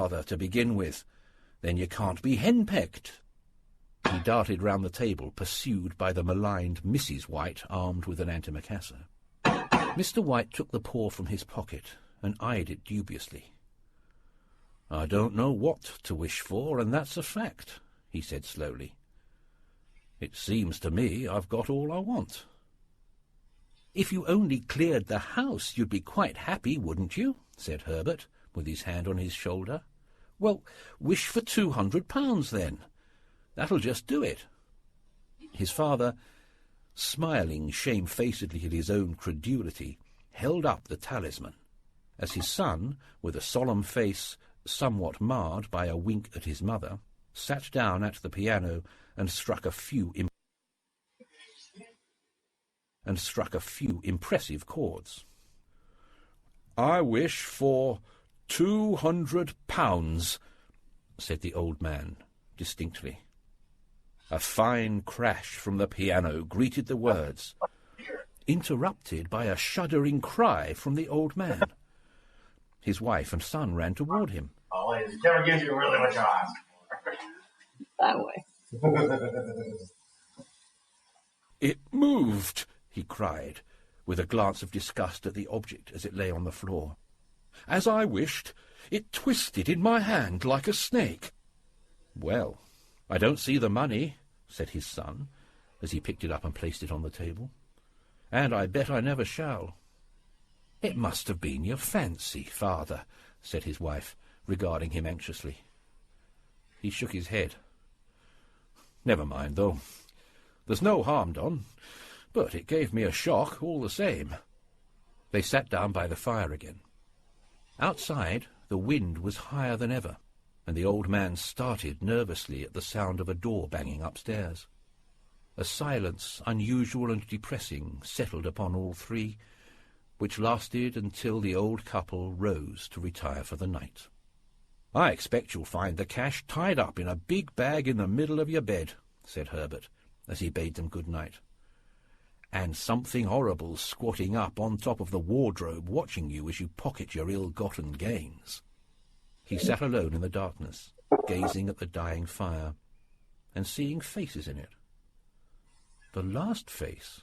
father to begin with. Then you can't be henpecked. He darted round the table, pursued by the maligned Mrs. White, armed with an antimacassar. Mr. White took the paw from his pocket and eyed it dubiously. "I don't know what to wish for, and that's a fact," he said slowly. "It seems to me I've got all I want." "If you only cleared the house, you'd be quite happy, wouldn't you?" said Herbert, with his hand on his shoulder. "Well, wish for £200, then. That'll just do it." His father, smiling shamefacedly at his own credulity, held up the talisman, as his son, with a solemn face somewhat marred by a wink at his mother, sat down at the piano and struck a few impressive chords. "I wish for £200, said the old man, distinctly. A fine crash from the piano greeted the words, interrupted by a shuddering cry from the old man. His wife and son ran toward him. "Oh, it never gives you really what you ask for." That way. "It moved," he cried, with a glance of disgust at the object as it lay on the floor. "As I wished, it twisted in my hand like a snake." "Well, I don't see the money," said his son, as he picked it up and placed it on the table. "And I bet I never shall." "It must have been your fancy, father," said his wife, regarding him anxiously. He shook his head. "Never mind, though. There's no harm done, but it gave me a shock all the same." They sat down by the fire again. Outside, the wind was higher than ever, and the old man started nervously at the sound of a door banging upstairs. A silence unusual and depressing settled upon all three, which lasted until the old couple rose to retire for the night. "I expect you'll find the cash tied up in a big bag in the middle of your bed," said Herbert, as he bade them good night. "And something horrible squatting up on top of the wardrobe watching you as you pocket your ill-gotten gains." He sat alone in the darkness, gazing at the dying fire, and seeing faces in it. The last face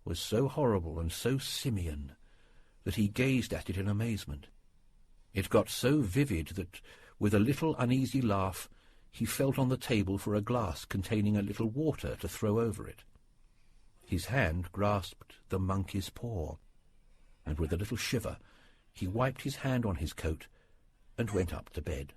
was so horrible and so simian that he gazed at it in amazement. It got so vivid that, with a little uneasy laugh, he felt on the table for a glass containing a little water to throw over it. His hand grasped the monkey's paw, and with a little shiver he wiped his hand on his coat and went up to bed.